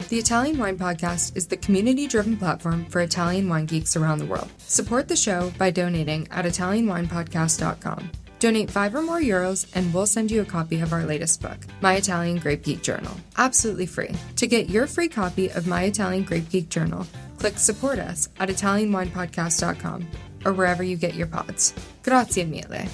The Italian Wine Podcast is the community-driven platform for Italian wine geeks around the world. Support the show by donating at ItalianWinePodcast.com. Donate €5 or more and we'll send you a copy of our latest book, My Italian Grape Geek Journal, absolutely free. To get your free copy of My Italian Grape Geek Journal, click Support Us at ItalianWinePodcast.com or wherever you get your pods. Grazie mille.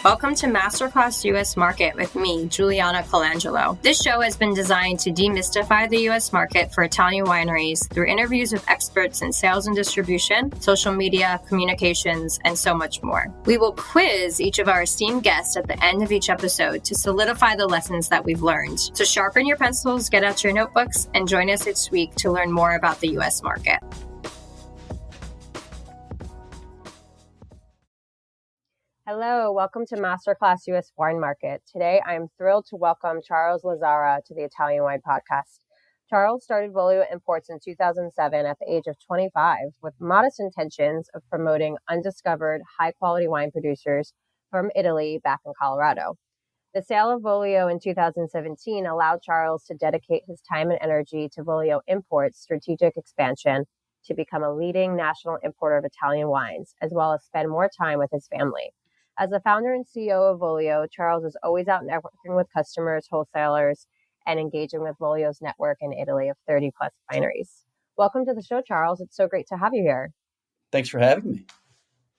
Welcome to Masterclass US Market with me, Juliana Colangelo. This show has been designed to demystify the US market for Italian wineries through interviews with experts in sales and distribution, social media, communications, and so much more. We will quiz each of our esteemed guests at the end of each episode to solidify the lessons that we've learned. So sharpen your pencils, get out your notebooks, and join us each week to learn more about the US market. Hello, welcome to Masterclass US Wine Market. Today, I am thrilled to welcome Charles Lazzara to the Italian Wine Podcast. Charles started Volio Imports in 2007 at the age of 25 with modest intentions of promoting undiscovered, high-quality wine producers from Italy back in Colorado. The sale of Volio in 2017 allowed Charles to dedicate his time and energy to Volio Imports' strategic expansion to become a leading national importer of Italian wines, as well as spend more time with his family. As the founder and CEO of Volio, Charles is always out networking with customers, wholesalers, and engaging with Volio's network in Italy of 30 plus wineries. Welcome to the show, Charles. It's so great to have you here. Thanks for having me.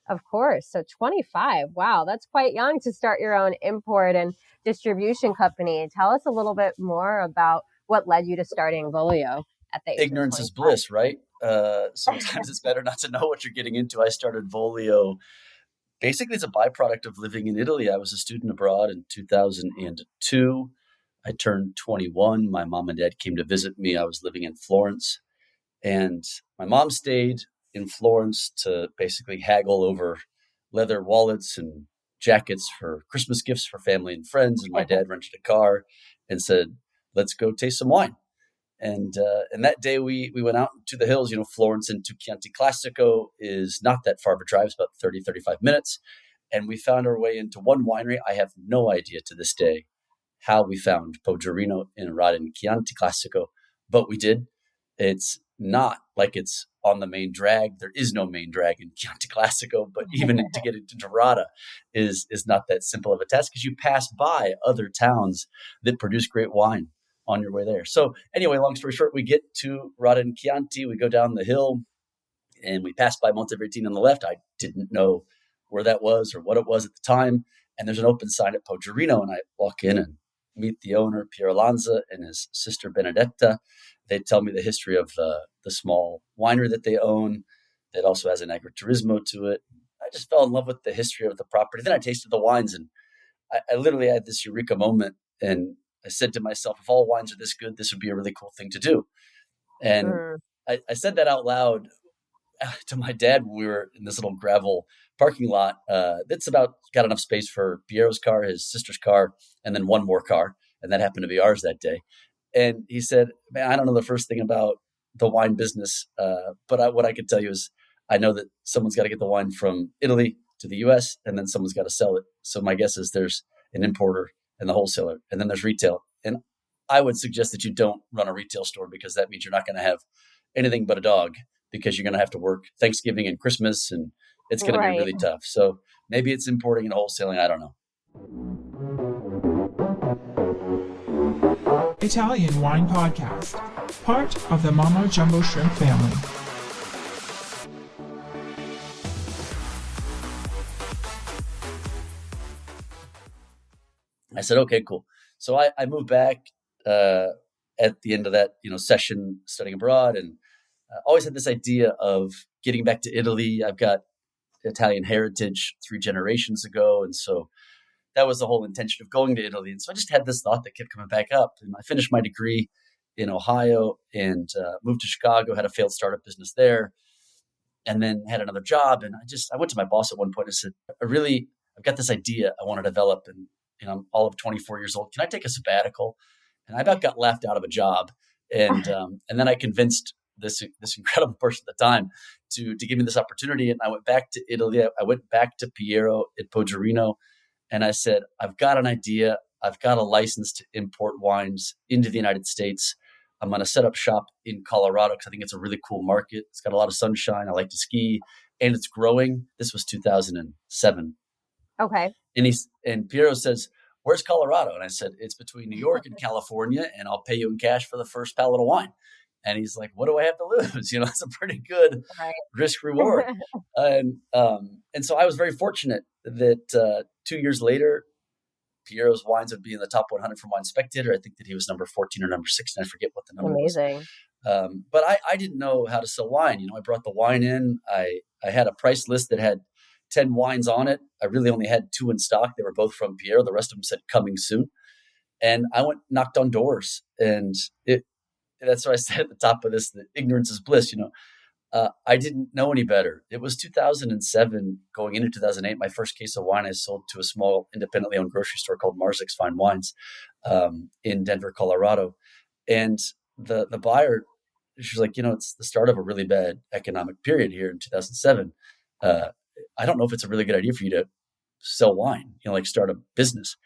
Of course. So 25. Wow, that's quite young to start your own import and distribution company. Tell us a little bit more about what led you to starting Volio at the age Ignorance of 25. is bliss, right? Sometimes it's better not to know what you're getting into. I started Volio basically, it's a byproduct of living in Italy. I was a student abroad in 2002. I turned 21. My mom and dad came to visit me. I was living in Florence. And my mom stayed in Florence to basically haggle over leather wallets and jackets for Christmas gifts for family and friends. And my dad rented a car and said, let's go taste some wine. And that day we went out to the hills. Florence into Chianti Classico is not that far of a drive. It's about 30, 35 minutes. And we found our way into one winery. I have no idea to this day how we found Poggiorino in Radin Chianti Classico, but we did. It's not like it's on the main drag. There is no main drag in Chianti Classico, but even to get into Dorada is not that simple of a task because you pass by other towns that produce great wine on your way there. So anyway, long story short, we get to Radin Chianti, we go down the hill and we pass by Montevertino on the left. I didn't know where that was or what it was at the time. And there's an open sign at Poggiorino and I walk in and meet the owner, Piero Lanza, and his sister Benedetta. They tell me the history of the small winery that they own that also has an agriturismo to it. I just fell in love with the history of the property. Then I tasted the wines and I literally had this eureka moment and I said to myself, if all wines are this good, this would be a really cool thing to do. And I said that out loud to my dad when we were in this little gravel parking lot that's about got enough space for Piero's car, his sister's car, and then one more car. And that happened to be ours that day. And he said, man, I don't know the first thing about the wine business, but what I could tell you is I know that someone's got to get the wine from Italy to the US, and then someone's got to sell it. So my guess is there's an importer and the wholesaler, and then there's retail. And I would suggest that you don't run a retail store because that means you're not going to have anything but a dog because you're going to have to work Thanksgiving and Christmas, and it's going to be really tough. So maybe it's importing and wholesaling. I don't know. Italian Wine Podcast, part of the Mama Jumbo Shrimp family. I said, okay, cool. So I moved back at the end of that, session studying abroad, and always had this idea of getting back to Italy. I've got Italian heritage 3 generations ago, and so that was the whole intention of going to Italy. And so I just had this thought that kept coming back up. And I finished my degree in Ohio and moved to Chicago, had a failed startup business there, and then had another job. And I went to my boss at one point and said, I've got this idea I want to develop, and I'm all of 24 years old. Can I take a sabbatical? And I about got laughed out of a job. And then I convinced this incredible person at the time to give me this opportunity. And I went back to Italy. I went back to Piero at Poggiorino. And I said, I've got an idea. I've got a license to import wines into the United States. I'm going to set up shop in Colorado because I think it's a really cool market. It's got a lot of sunshine. I like to ski, and it's growing. This was 2007. Okay. And Piero says, "Where's Colorado?" And I said, "It's between New York and California, and I'll pay you in cash for the first pallet of wine." And he's like, "What do I have to lose?" It's a pretty good risk reward. And so I was very fortunate that 2 years later, Piero's wines would be in the top 100 from Wine Spectator. I think that he was number 14 or number 16. I forget what the number was. Amazing. But I didn't know how to sell wine. I brought the wine in. I had a price list that had 10 wines on it. I really only had 2 in stock. They were both from Piero. The rest of them said coming soon. And I knocked on doors. And that's what I said at the top of this, that ignorance is bliss. I didn't know any better. It was 2007 going into 2008. My first case of wine I sold to a small independently owned grocery store called Marzik's Fine Wines in Denver, Colorado. And the buyer, she was like, it's the start of a really bad economic period here in 2007. I don't know if it's a really good idea for you to sell wine, like start a business.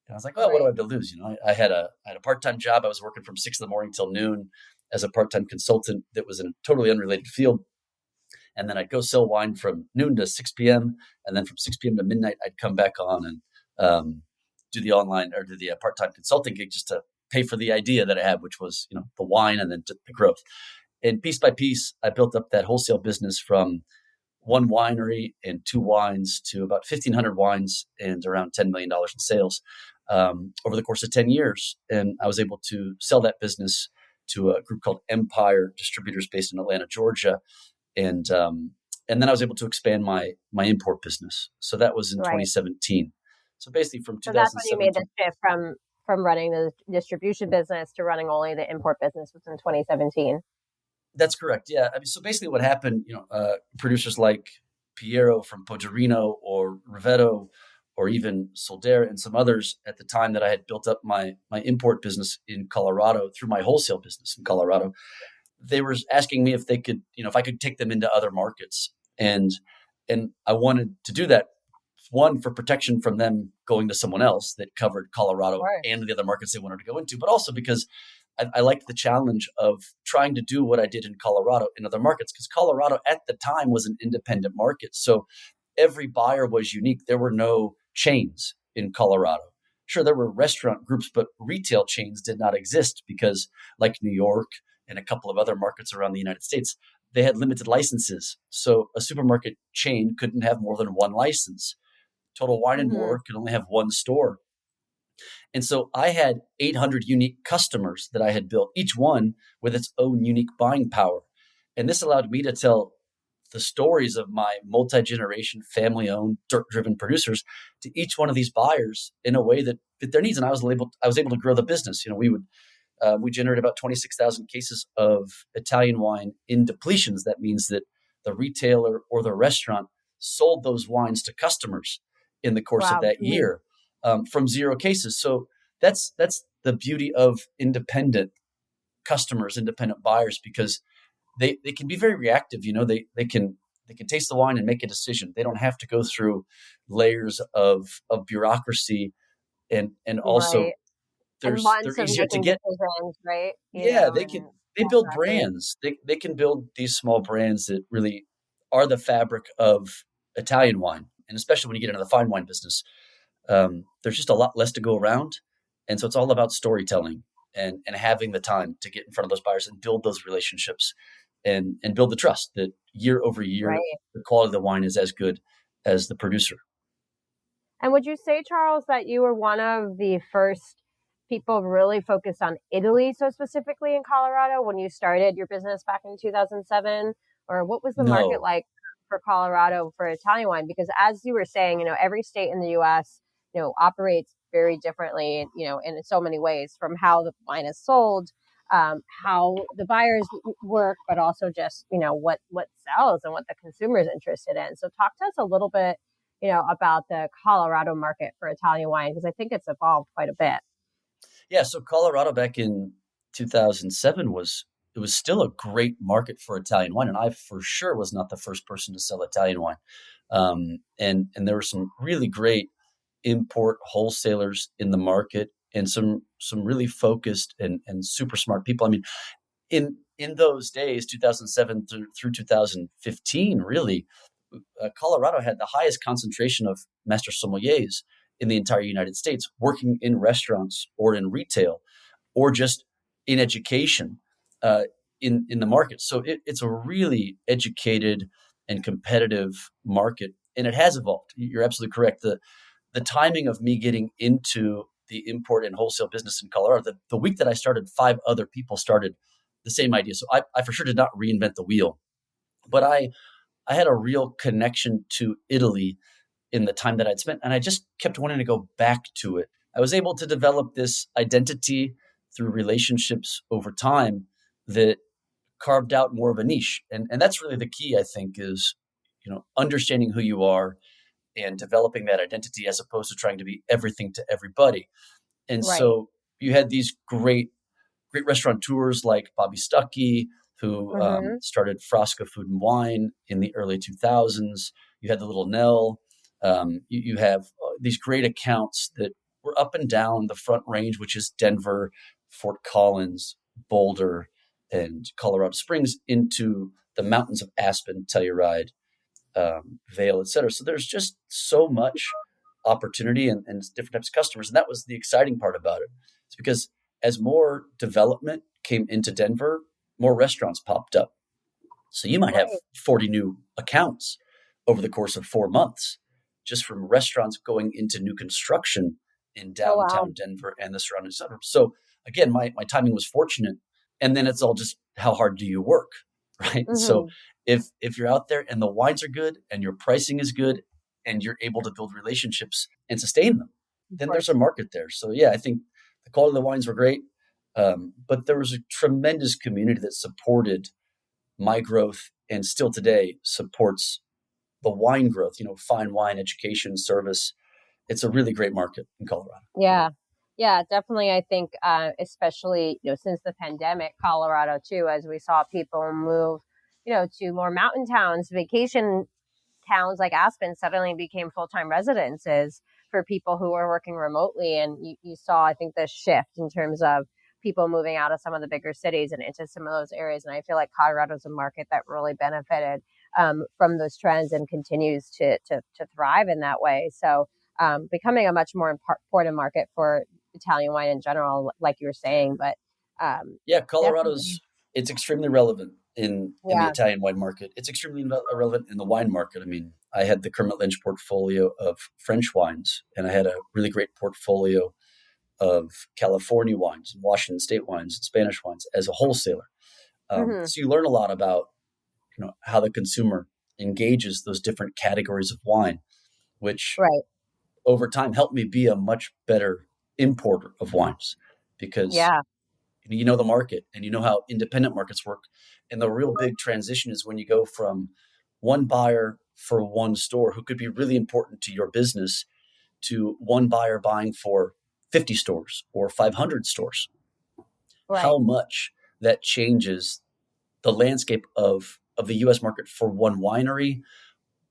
And I was like, what do I have to lose? I had a part-time job. I was working from 6 a.m. till noon as a part-time consultant that was in a totally unrelated field. And then I'd go sell wine from noon to 6 p.m. And then from 6 p.m. to midnight, I'd come back on and do the online or do the part-time consulting gig just to pay for the idea that I had, which was, the wine and then the growth. And piece by piece, I built up that wholesale business from 1 winery and 2 wines to about 1,500 wines and around $10 million in sales over the course of 10 years. And I was able to sell that business to a group called Empire Distributors based in Atlanta, Georgia. And then I was able to expand my import business. So that was in 2017. So basically from 2017. So that's when you made the shift from running the distribution business to running only the import business was in 2017. That's correct. Yeah. So basically what happened, producers like Piero from Pogerino or Rivetto or even Soldera and some others at the time that I had built up my import business in Colorado through my wholesale business in Colorado, they were asking me if they could, if I could take them into other markets. And I wanted to do that, one, for protection from them going to someone else that covered Colorado and the other markets they wanted to go into, but also because I liked the challenge of trying to do what I did in Colorado in other markets, because Colorado at the time was an independent market. So every buyer was unique. There were no chains in Colorado. Sure, there were restaurant groups, but retail chains did not exist because, like New York and a couple of other markets around the United States, they had limited licenses. So a supermarket chain couldn't have more than 1 license. Total Wine and More could only have 1 store. And so I had 800 unique customers that I had built, each one with its own unique buying power. And this allowed me to tell the stories of my multi-generation, family-owned, dirt-driven producers to each one of these buyers in a way that fit their needs. And I was able to grow the business. We generated about 26,000 cases of Italian wine in depletions. That means that the retailer or the restaurant sold those wines to customers in the course of that year. From 0 cases. So that's the beauty of independent customers, independent buyers, because they can be very reactive. They can taste the wine and make a decision. They don't have to go through layers of bureaucracy and also they're easier to get. Right? They build brands. They can build these small brands that really are the fabric of Italian wine, and especially when you get into the fine wine business. There's just a lot less to go around. And so it's all about storytelling and having the time to get in front of those buyers and build those relationships and build the trust that year over year, the quality of the wine is as good as the producer. And would you say, Charles, that you were one of the first people really focused on Italy, so specifically in Colorado, when you started your business back in 2007? Or what was the market like for Colorado for Italian wine? Because as you were saying, every state in the U.S., operates very differently, in so many ways, from how the wine is sold, how the buyers work, but also just, what sells and what the consumer is interested in. So talk to us a little bit, about the Colorado market for Italian wine, because I think it's evolved quite a bit. Yeah. So Colorado back in 2007 was still a great market for Italian wine. And I for sure was not the first person to sell Italian wine. And there were some really great import wholesalers in the market and some really focused and super smart people. I mean, in those days, 2007 through 2015, really, Colorado had the highest concentration of master sommeliers in the entire United States, working in restaurants or in retail or just in education in the market. So it's a really educated and competitive market, and it has evolved. You're absolutely correct. The timing of me getting into the import and wholesale business in Colorado, the week that I started, 5 other people started the same idea. So I for sure did not reinvent the wheel, but I had a real connection to Italy in the time that I'd spent, and I just kept wanting to go back to it. I was able to develop this identity through relationships over time that carved out more of a niche. And that's really the key, I think, is, understanding who you are and developing that identity as opposed to trying to be everything to everybody. And Right. so you had these great restaurateurs like Bobby Stuckey, who started Frasca Food and Wine in the early 2000s. You had the Little Nell. You have these great accounts that were up and down the Front Range, which is Denver, Fort Collins, Boulder, and Colorado Springs, into the mountains of Aspen, Telluride, Vail, et cetera. So there's just so much opportunity and different types of customers. And that was the exciting part about it. It's because as more development came into Denver, more restaurants popped up. So you might have 40 new accounts over the course of 4 months, just from restaurants going into new construction in downtown Denver and the surrounding suburbs. So again, my timing was fortunate. And then it's all just how hard do you work, right? So if you're out there and the wines are good and your pricing is good and you're able to build relationships and sustain them, then there's a market there. So yeah, I think the quality of the wines were great. But there was a tremendous community that supported my growth and still today supports the wine growth, fine wine, education, service. It's a really great market in Colorado. Yeah. Yeah, definitely. I think, especially, since the pandemic, Colorado too, as we saw people move, to more mountain towns, vacation towns like Aspen suddenly became full-time residences for people who were working remotely. And you saw, I think, the shift in terms of people moving out of some of the bigger cities and into some of those areas. And I feel like Colorado's a market that really benefited from those trends and continues to thrive in that way. So becoming a much more important market for Italian wine in general, like you were saying. But Colorado's, it's extremely relevant in the Italian wine market. It's extremely relevant in the wine market. I mean, I had the Kermit Lynch portfolio of French wines, and I had a really great portfolio of California wines, and Washington State wines, and Spanish wines as a wholesaler. So you learn a lot about, how the consumer engages those different categories of wine, which over time helped me be a much better importer of wines because you know the market and you know how independent markets work. And the real big transition is when you go from one buyer for one store who could be really important to your business to one buyer buying for 50 stores or 500 stores. How much that changes the landscape of the U.S. market for one winery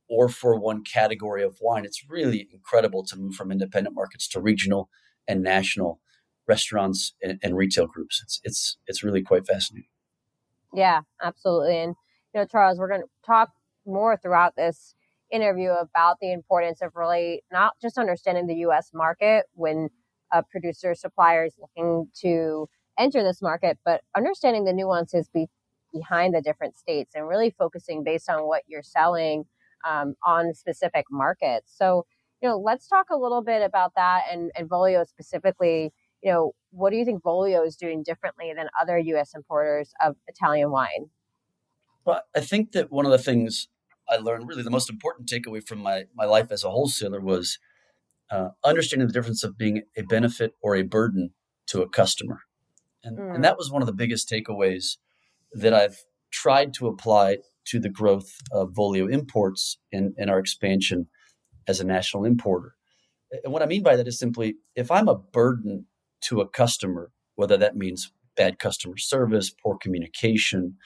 or for one category of wine. It's really incredible to move from independent markets to regional and national restaurants and retail groups. It's really quite fascinating. Yeah, absolutely. And, Charles, we're going to talk more throughout this interview about the importance of really not just understanding the U.S. market when a producer, supplier is looking to enter this market, but understanding the nuances behind the different states and really focusing based on what you're selling on specific markets. So, let's talk a little bit about that and Volio specifically. What do you think Volio is doing differently than other U.S. importers of Italian wine? Well, I think that one of the things I learned, really the most important takeaway from my life as a wholesaler, was understanding the difference of being a benefit or a burden to a customer. And that was one of the biggest takeaways that I've tried to apply to the growth of Volio Imports and our expansion as a national importer. And what I mean by that is simply, if I'm a burden to a customer, whether that means bad customer service, poor communication,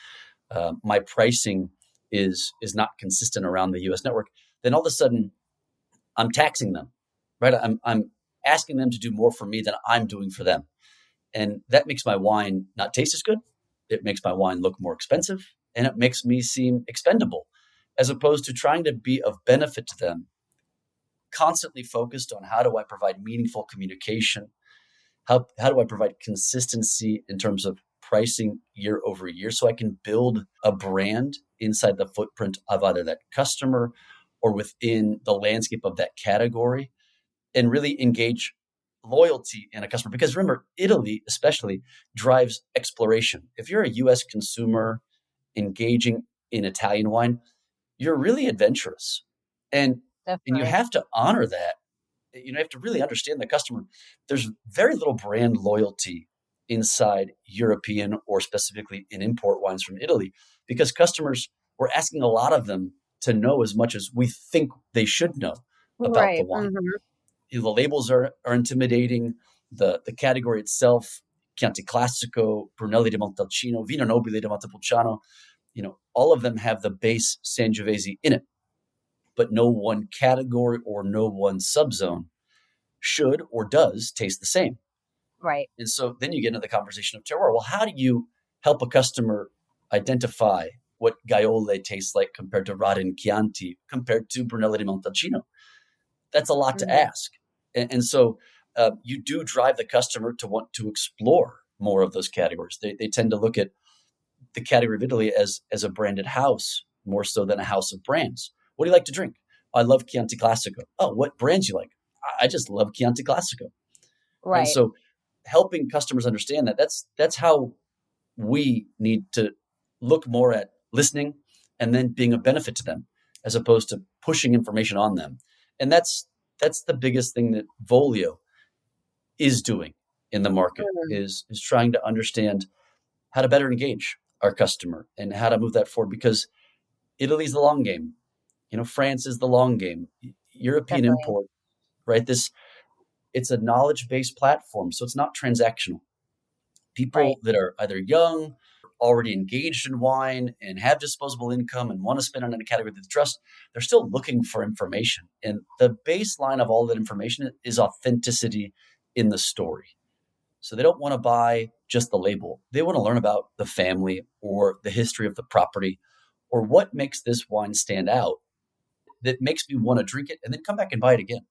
my pricing is not consistent around the U.S. network, then all of a sudden I'm taxing them, right? I'm asking them to do more for me than I'm doing for them. And that makes my wine not taste as good. It makes my wine look more expensive, and it makes me seem expendable, as opposed to trying to be of benefit to them, constantly focused on how do I provide meaningful communication? How do I provide consistency in terms of pricing year over year so I can build a brand inside the footprint of either that customer or within the landscape of that category, and really engage loyalty in a customer? Because remember, Italy especially drives exploration. If you're a US consumer engaging in Italian wine, you're really adventurous. And you Definitely. have to honor that. You have to really understand the customer. There's very little brand loyalty inside European or specifically in import wines from Italy, because customers, we're asking a lot of them to know as much as we think they should know about the Right. wine. The labels are intimidating. The category itself, Chianti Classico, Brunelli di Montalcino, Vino Nobile di Montepulciano, all of them have the base Sangiovese in it, but no one category or no one subzone should or does taste the same. Right. And so then you get into the conversation of terroir. Well, how do you help a customer identify what Gaiole tastes like compared to Radin Chianti, compared to Brunello di Montalcino? That's a lot to ask. And so you do drive the customer to want to explore more of those categories. They tend to look at the category of Italy as a branded house more so than a house of brands. What do you like to drink? I love Chianti Classico. Oh, what brands you like? I just love Chianti Classico. And Right. so helping customers understand that's how we need to look more at listening and then being a benefit to them, as opposed to pushing information on them. And that's the biggest thing that Volio is doing in the market, is trying to understand how to better engage our customer and how to move that forward, because Italy's the long game. France is the long game. European Definitely. import, right? It's a knowledge-based platform, so it's not transactional. Right. People that are either young, already engaged in wine, and have disposable income and want to spend on a category that they trust, they're still looking for information. And the baseline of all that information is authenticity in the story. So they don't want to buy just the label. They want to learn about the family or the history of the property, or what makes this wine stand out that makes me want to drink it and then come back and buy it again.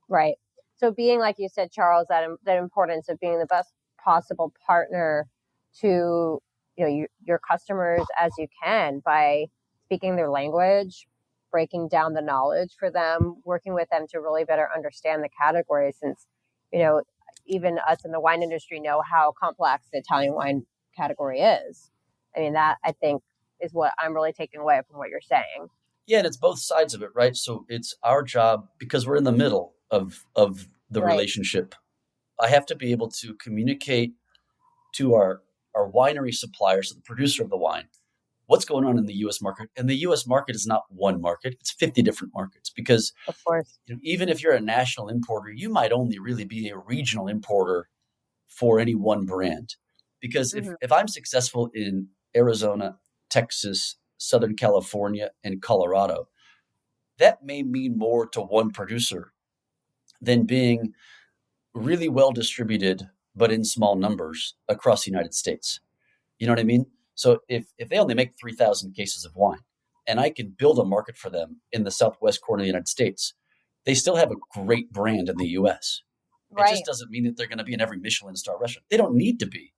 Right. So being, like you said, Charles, that importance of being the best possible partner to your customers as you can, by speaking their language, breaking down the knowledge for them, working with them to really better understand the category, since even us in the wine industry know how complex the Italian wine category is. I mean, that, I think, is what I'm really taking away from what you're saying. Yeah, and it's both sides of it, right? So it's our job, because we're in the middle of the Right. relationship. I have to be able to communicate to our winery suppliers, so the producer of the wine, what's going on in the U.S. market. And the U.S. market is not one market; it's 50 different markets. Because Of course. even if you're a national importer, you might only really be a regional importer for any one brand. Because if I'm successful in Arizona, Texas, Southern California, and Colorado, that may mean more to one producer than being really well distributed, but in small numbers across the United States. You know what I mean? So if they only make 3,000 cases of wine, and I can build a market for them in the Southwest corner of the United States, they still have a great brand in the US. It Right. just doesn't mean that they're going to be in every Michelin star restaurant. They don't need to be,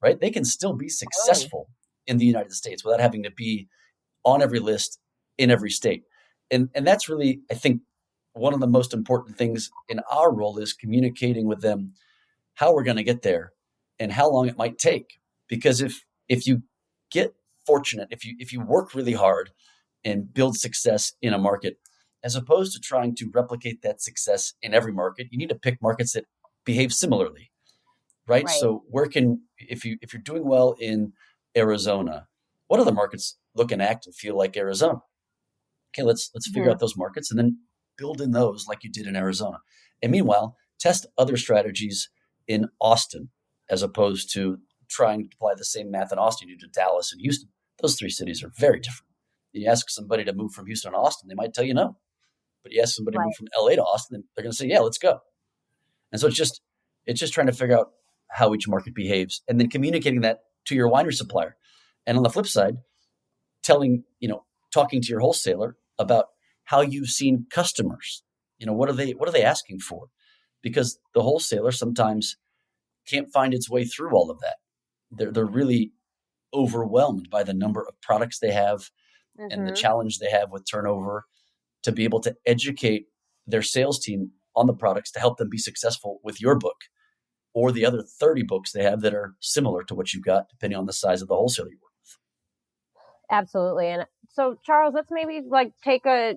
right? They can still be successful in the United States without having to be on every list in every state. And that's really, I think, one of the most important things in our role, is communicating with them how we're going to get there and how long it might take. Because if you get fortunate, if you work really hard and build success in a market, as opposed to trying to replicate that success in every market, you need to pick markets that behave similarly, right? Right. So if you're doing well in Arizona, what other markets look and act and feel like Arizona? Okay, let's figure out those markets and then build in those like you did in Arizona. And meanwhile, test other strategies in Austin, as opposed to trying to apply the same math in Austin you do to Dallas and Houston. Those three cities are very different. You ask somebody to move from Houston to Austin, they might tell you no. But you ask somebody to Right. move from LA to Austin, they're going to say, yeah, let's go. And so it's just trying to figure out how each market behaves and then communicating that to your winery supplier. And on the flip side, talking to your wholesaler about how you've seen customers. What are they asking for? Because the wholesaler sometimes can't find its way through all of that. They're really overwhelmed by the number of products they have and the challenge they have with turnover, to be able to educate their sales team on the products to help them be successful with your book or the other 30 books they have that are similar to what you've got, depending on the size of the wholesaler you work with. Absolutely. And so, Charles, let's maybe take a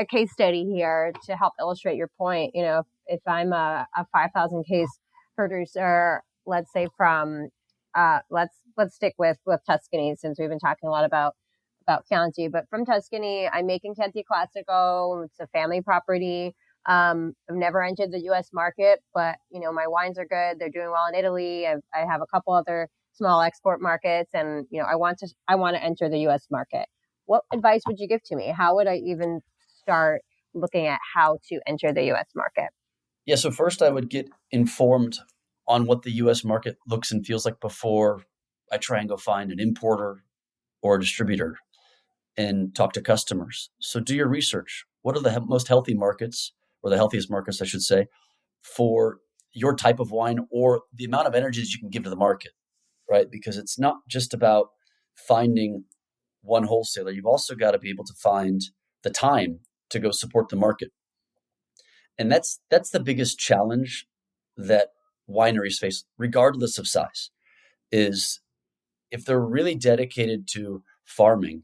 case study here to help illustrate your point. If I'm a 5,000 case producer, let's say from let's stick with Tuscany, since we've been talking a lot about Chianti, but from Tuscany, I'm making Chianti Classico. It's a family property. I've never entered the U.S. market, but my wines are good. They're doing well in Italy. I have a couple other small export markets, and I want to enter the U.S. market. What advice would you give to me? How would I even start looking at how to enter the U.S. market? Yeah, so first I would get informed on what the U.S. market looks and feels like before I try and go find an importer or a distributor and talk to customers. So do your research. What are the most healthy markets, or the healthiest markets, I should say, for your type of wine or the amount of energies you can give to the market, right? Because it's not just about finding one wholesaler. You've also got to be able to find the time to go support the market. And that's the biggest challenge that wineries face, regardless of size, is if they're really dedicated to farming,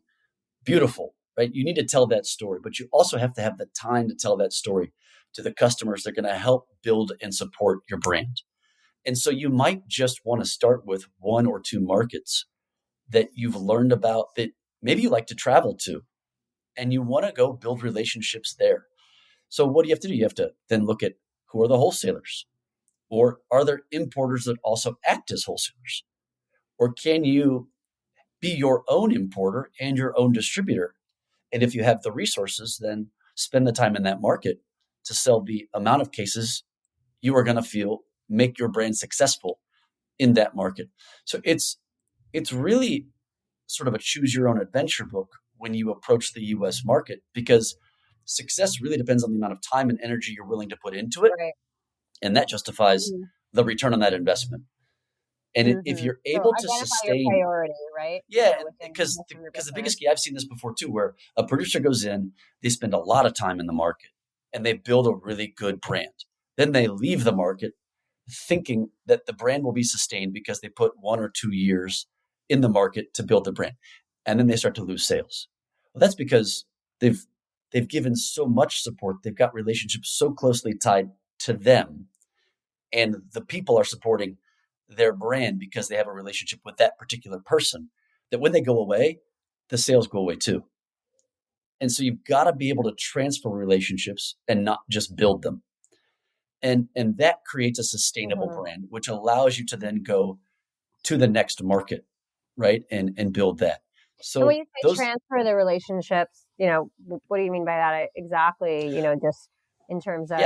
beautiful, right? You need to tell that story, but you also have to have the time to tell that story to the customers that are going to help build and support your brand. And so you might just want to start with one or two markets that you've learned about, that maybe you like to travel to, and you want to go build relationships there. So what do you have to do? You have to then look at, who are the wholesalers? Or are there importers that also act as wholesalers? Or can you be your own importer and your own distributor? And if you have the resources, then spend the time in that market to sell the amount of cases you are going to feel make your brand successful in that market. So it's really sort of a choose your own adventure book when you approach the US market, because success really depends on the amount of time and energy you're willing to put into it. Right. And that justifies the return on that investment. And if you're able to identify sustain your priority, right? Yeah, because the biggest key, I've seen this before too, where a producer goes in, they spend a lot of time in the market and they build a really good brand. Then they leave the market thinking that the brand will be sustained because they put 1 or 2 years in the market to build the brand. And then they start to lose sales. Well, that's because they've given so much support. They've got relationships so closely tied to them, and the people are supporting their brand because they have a relationship with that particular person, that when they go away, the sales go away too. And so you've got to be able to transfer relationships and not just build them. And that creates a sustainable brand, which allows you to then go to the next market, right? And build that. So and when you say transfer the relationships, what do you mean by that exactly? Just in terms of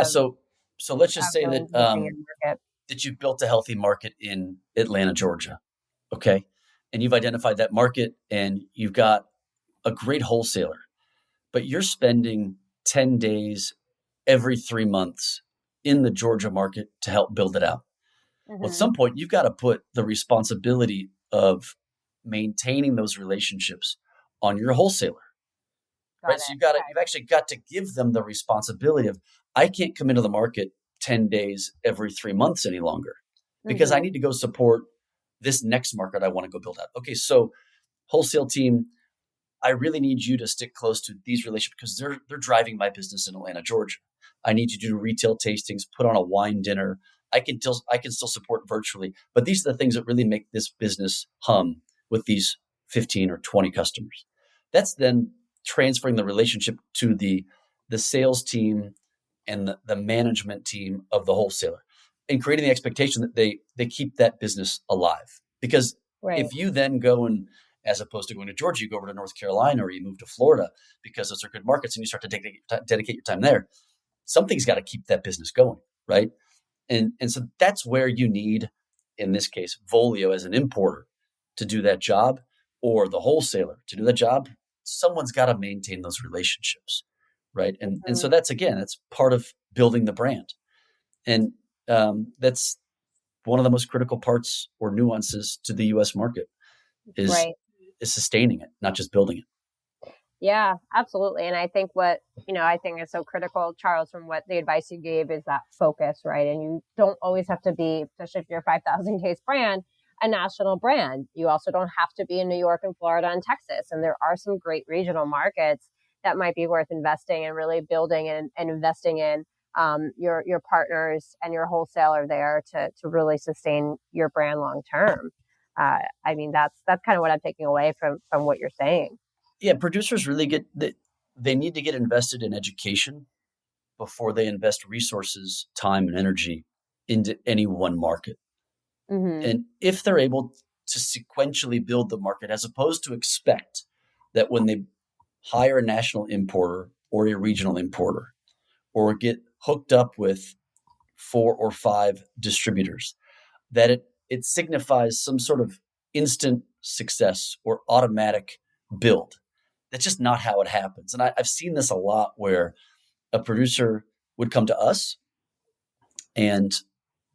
so let's just say that you've built a healthy market in Atlanta, Georgia, okay? And you've identified that market and you've got a great wholesaler, but you're spending 10 days every 3 months in the Georgia market to help build it out. Well, at some point, you've got to put the responsibility of maintaining those relationships on your wholesaler, right? So you've actually got to give them the responsibility of, I can't come into the market 10 days every 3 months any longer because I need to go support this next market I want to go build out. Okay, so wholesale team, I really need you to stick close to these relationships because they're driving my business in Atlanta, Georgia. I need you to do retail tastings, put on a wine dinner. I can still support virtually, but these are the things that really make this business hum with these 15 or 20 customers. That's then transferring the relationship to the sales team and the management team of the wholesaler, and creating the expectation that they keep that business alive. Because if you then go and as opposed to going to Georgia. You go over to North Carolina, or you move to Florida because those are good markets, and you start to dedicate your time there. Something's got to keep that business going, right? And so that's where you need, in this case, Volio as an importer to do that job, or the wholesaler to do that job. Someone's got to maintain those relationships, right? And so that's part of building the brand. And that's one of the most critical parts or nuances to the U.S. market is sustaining it, not just building it. Yeah, absolutely. And I think I think is so critical, Charles, from what the advice you gave is that focus, right? And you don't always have to be, especially if you're a 5,000 case brand, a national brand. You also don't have to be in New York and Florida and Texas. And there are some great regional markets that might be worth investing and really building and investing in your partners and your wholesaler there to really sustain your brand long term. I mean, that's kind of what I'm taking away from what you're saying. Yeah, producers really they need to get invested in education before they invest resources, time, and energy into any one market. Mm-hmm. And if they're able to sequentially build the market, as opposed to expect that when they hire a national importer or a regional importer, or get hooked up with 4 or 5 distributors, that it signifies some sort of instant success or automatic build. That's just not how it happens. And I've seen this a lot, where a producer would come to us and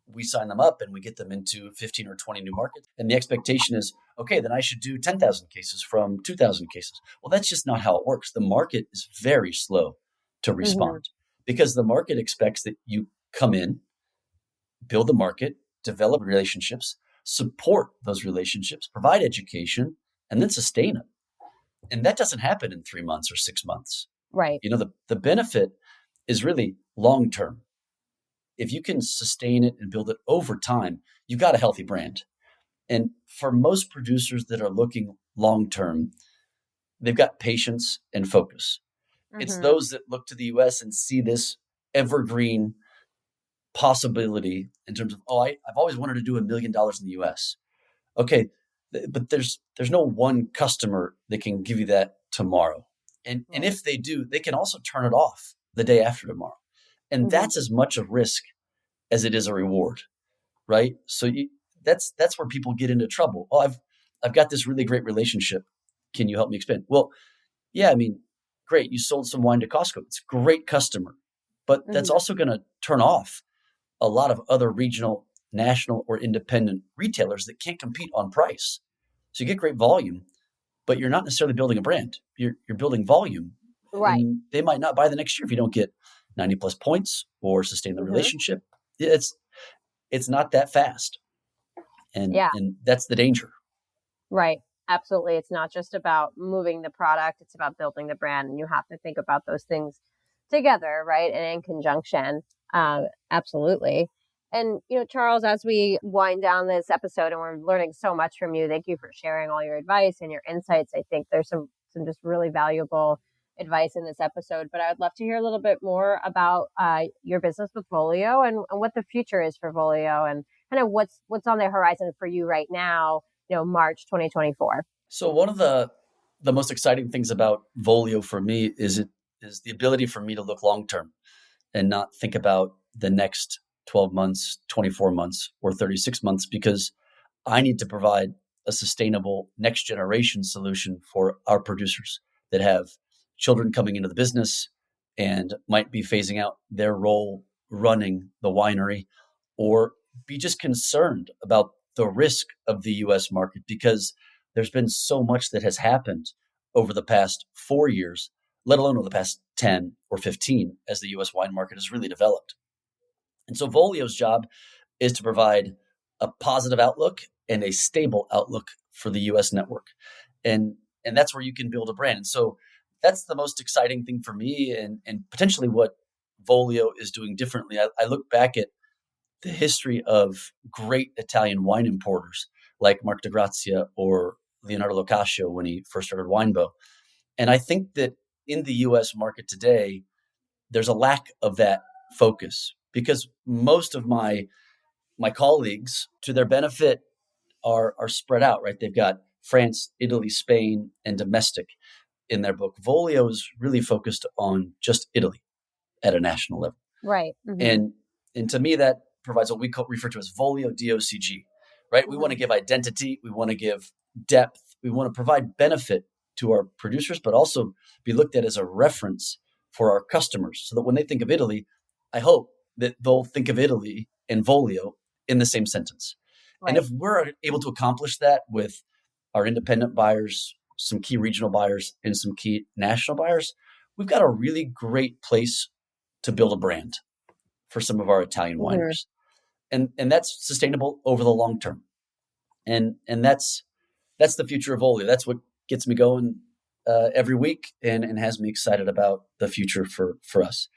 we sign them up and we get them into 15 or 20 new markets. And the expectation is, okay, then I should do 10,000 cases from 2,000 cases. Well, that's just not how it works. The market is very slow to respond because the market expects that you come in, build the market, develop relationships, support those relationships, provide education, and then sustain it. And that doesn't happen in 3 months or 6 months. Right. The benefit is really long-term. If you can sustain it and build it over time, you've got a healthy brand. And for most producers that are looking long-term, they've got patience and focus. Mm-hmm. It's those that look to the U.S. and see this evergreen possibility in terms of, I've always wanted to do $1 million in the U.S. Okay, but there's no one customer that can give you that tomorrow. And if they do, they can also turn it off the day after tomorrow. And that's as much a risk as it is a reward, right? So that's where people get into trouble. I've got this really great relationship. Can you help me expand? Well, yeah, I mean, great. You sold some wine to Costco. It's a great customer, but that's also going to turn off a lot of other regional, national, or independent retailers that can't compete on price. So you get great volume, but you're not necessarily building a brand. You're building volume. Right. And they might not buy the next year if you don't get 90 plus points or sustain the relationship. It's not that fast. And that's the danger. Right. Absolutely. It's not just about moving the product. It's about building the brand. And you have to think about those things together, right? And in conjunction. Absolutely. And, Charles, as we wind down this episode and we're learning so much from you, thank you for sharing all your advice and your insights. I think there's some just really valuable advice in this episode, but I would love to hear a little bit more about your business with Volio and what the future is for Volio and kind of what's on the horizon for you right now, March 2024. So one of the most exciting things about Volio for me is the ability for me to look long-term and not think about the next 12 months, 24 months, or 36 months, because I need to provide a sustainable next generation solution for our producers that have children coming into the business and might be phasing out their role running the winery, or be just concerned about the risk of the U.S. market, because there's been so much that has happened over the past 4 years, let alone over the past 10 or 15, as the U.S. wine market has really developed. And so Volio's job is to provide a positive outlook and a stable outlook for the U.S. network. And that's where you can build a brand. And so that's the most exciting thing for me, and potentially what Volio is doing differently. I look back at the history of great Italian wine importers like Mark de Grazia or Leonardo Locascio when he first started Winebow. And I think that in the U.S. market today, there's a lack of that focus, because most of my colleagues, to their benefit, are spread out, right? They've got France, Italy, Spain, and domestic in their book. Volio is really focused on just Italy at a national level. Right. Mm-hmm. And to me, that provides what we refer to as Volio DOCG, right? Mm-hmm. We want to give identity. We want to give depth. We want to provide benefit to our producers, but also be looked at as a reference for our customers so that when they think of Italy, I hope that they'll think of Italy and Volio in the same sentence. Right. And if we're able to accomplish that with our independent buyers, some key regional buyers, and some key national buyers, we've got a really great place to build a brand for some of our Italian wineries. And that's sustainable over the long term. And that's the future of Volio. That's what gets me going every week and has me excited about the future for us.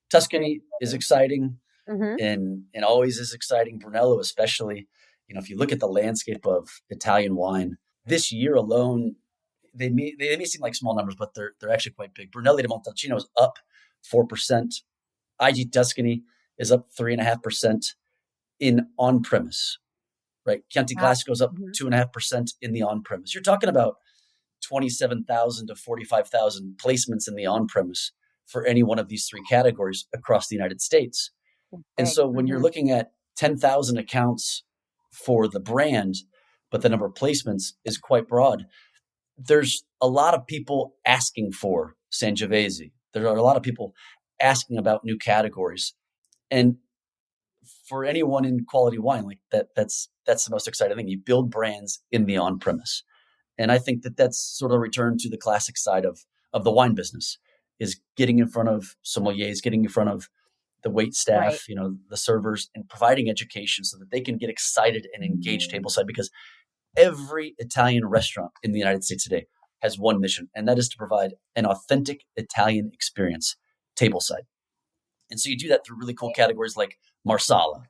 Tuscany is exciting and always is exciting. Brunello especially. You know, if you look at the landscape of Italian wine, this year alone, they may seem like small numbers, but they're actually quite big. Brunello di Montalcino is up 4%. IG Tuscany is up 3.5% in on-premise, right? Chianti Classico is up 2.5% in the on-premise. You're talking about 27,000 to 45,000 placements in the on-premise for any one of these three categories across the United States. And so when you're looking at 10,000 accounts for the brand, but the number of placements is quite broad, there's a lot of people asking for Sangiovese. There are a lot of people asking about new categories. And for anyone in quality wine, like that's the most exciting thing. You build brands in the on-premise. And I think that that's sort of a return to the classic side of the wine business, is getting in front of sommeliers, getting in front of the wait staff, you know, the servers, and providing education so that they can get excited and engage tableside, because every Italian restaurant in the United States today has one mission, and that is to provide an authentic Italian experience tableside. And so you do that through really cool categories like Marsala,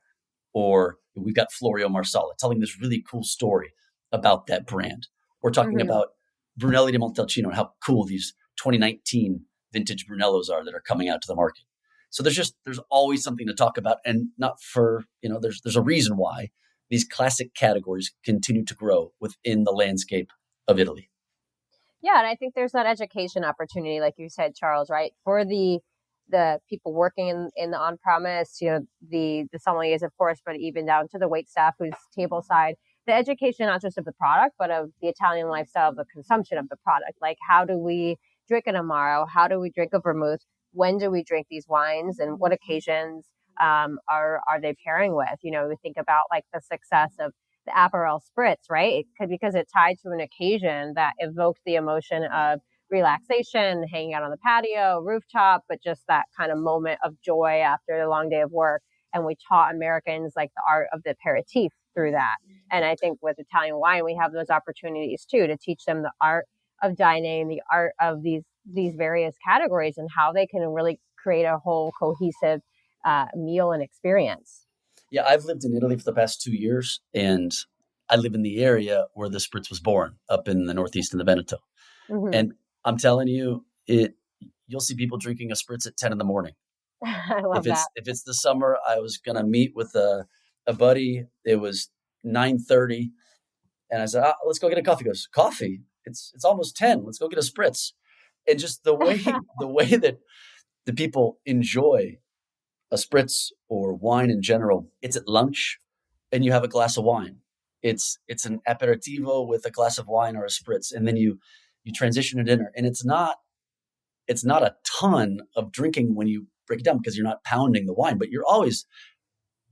or we've got Florio Marsala, telling this really cool story about that brand. We're talking about Brunello di Montalcino and how cool these 2019 vintage Brunellos are that are coming out to the market. So there's always something to talk about, and not for, you know, there's a reason why these classic categories continue to grow within the landscape of Italy. Yeah, and I think there's that education opportunity, like you said, Charles, right? For the people working in the on-premise, you know, the sommeliers, of course, but even down to the wait staff who's tableside, the education, not just of the product, but of the Italian lifestyle, of the consumption of the product. Like, how do we drink an Amaro? How do we drink a vermouth? When do we drink these wines, and what occasions are they pairing with? You know, we think about like the success of the Aperol Spritz, right? Because it tied to an occasion that evoked the emotion of relaxation, hanging out on the patio, rooftop, but just that kind of moment of joy after a long day of work. And we taught Americans like the art of the aperitif through that. And I think with Italian wine, we have those opportunities too, to teach them the art of dining, the art of these various categories, and how they can really create a whole cohesive meal and experience. Yeah, I've lived in Italy for the past 2 years, and I live in the area where the Spritz was born, up in the Northeast in the Veneto. And I'm telling you, you'll see people drinking a Spritz at 10 in the morning. I love that. If it's the summer, I was going to meet with a buddy. It was 9:30, and I said, let's go get a coffee. He goes, coffee? It's almost 10. Let's go get a Spritz. And just the way that the people enjoy a Spritz or wine in general, it's at lunch and you have a glass of wine. It's an aperitivo with a glass of wine or a Spritz, and then you transition to dinner. And it's not a ton of drinking when you break it down, because you're not pounding the wine, but you're always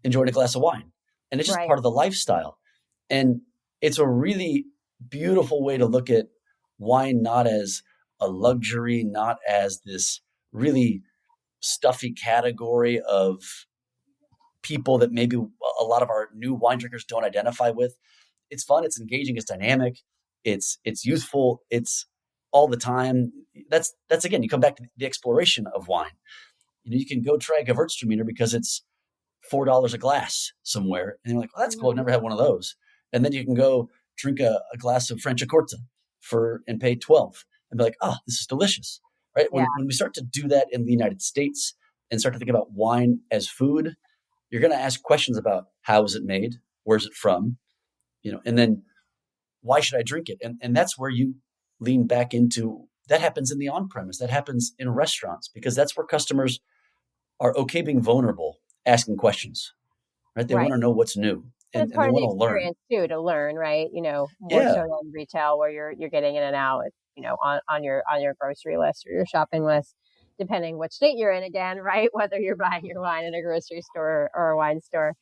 enjoying a glass of wine. And it's just part of the lifestyle. And it's a really beautiful way to look at wine, not as a luxury, not as this really stuffy category of people that maybe a lot of our new wine drinkers don't identify with. It's fun, it's engaging, it's dynamic, it's youthful, it's all the time. That's again, you come back to the exploration of wine. You know, you can go try a Gewürztraminer because it's $4 a glass somewhere, and you're like, "Oh, that's cool. I've never had one of those." And then you can go drink a glass of Franciacorta and pay $12 and be like, "Oh, this is delicious." Right? When we start to do that in the United States and start to think about wine as food, you're going to ask questions about how is it made, where's it from, you know, and then why should I drink it? And that's where you lean back into, that happens in the on-premise, that happens in restaurants, because that's where customers are okay being vulnerable, asking questions, right? They want to know what's new and it's they part of want the to learn. experience too, to learn, right? More so than retail where you're getting in and out, on your grocery list or your shopping list, depending which state you're in again, right? Whether you're buying your wine in a grocery store or a wine store.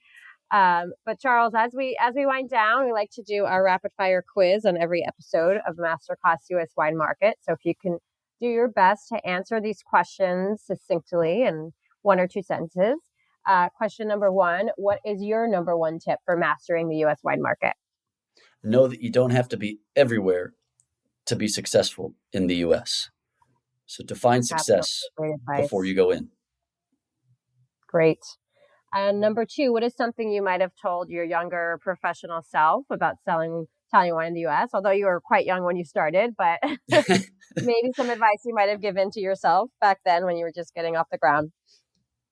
But Charles, as we wind down, we like to do our rapid fire quiz on every episode of Masterclass US Wine Market. So if you can do your best to answer these questions succinctly in 1 or 2 sentences. Question number 1, what is your number 1 tip for mastering the US wine market? Know that you don't have to be everywhere to be successful in the US. So define success before you go in. Great. And number 2, what is something you might have told your younger professional self about selling Italian wine in the US? Although you were quite young when you started, but maybe some advice you might have given to yourself back then when you were just getting off the ground.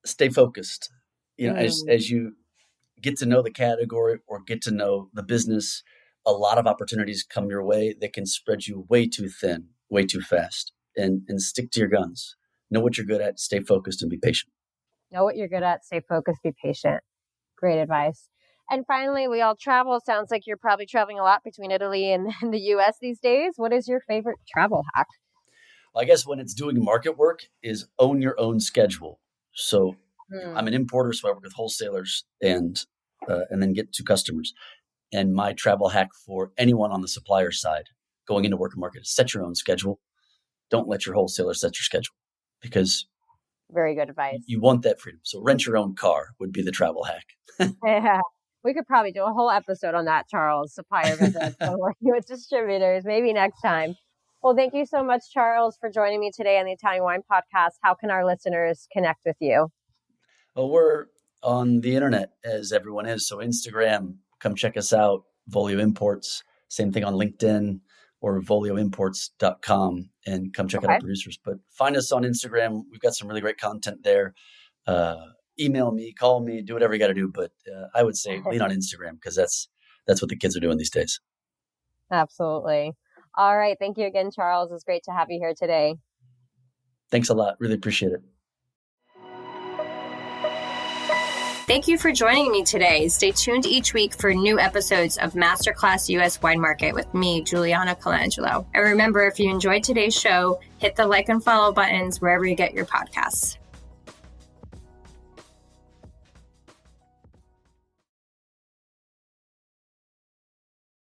Stay focused. As you get to know the category or get to know the business, a lot of opportunities come your way that can spread you way too thin, way too fast. And stick to your guns. Know what you're good at, stay focused, and be patient. Know what you're good at, stay focused, be patient. Great advice. And finally, we all travel. Sounds like you're probably traveling a lot between Italy and the US these days. What is your favorite travel hack? Well, I guess when it's doing market work is own your own schedule. So I'm an importer, so I work with wholesalers and then get to customers. And my travel hack for anyone on the supplier side going into work and market is set your own schedule. Don't let your wholesaler set your schedule, because very good advice. You want that freedom. So rent your own car would be the travel hack. Yeah. We could probably do a whole episode on that, Charles, supplier visits and working with distributors, maybe next time. Well, thank you so much, Charles, for joining me today on the Italian Wine Podcast. How can our listeners connect with you? Well, we're on the internet, as everyone is. So Instagram, come check us out. Volio Imports, same thing on LinkedIn or volioimports.com, and come check out our producers. But find us on Instagram. We've got some really great content there. Email me, call me, do whatever you got to do. But I would say lean on Instagram, because that's what the kids are doing these days. Absolutely. All right. Thank you again, Charles. It's great to have you here today. Thanks a lot. Really appreciate it. Thank you for joining me today. Stay tuned each week for new episodes of Masterclass US Wine Market with me, Juliana Colangelo. And remember, if you enjoyed today's show, hit the like and follow buttons wherever you get your podcasts.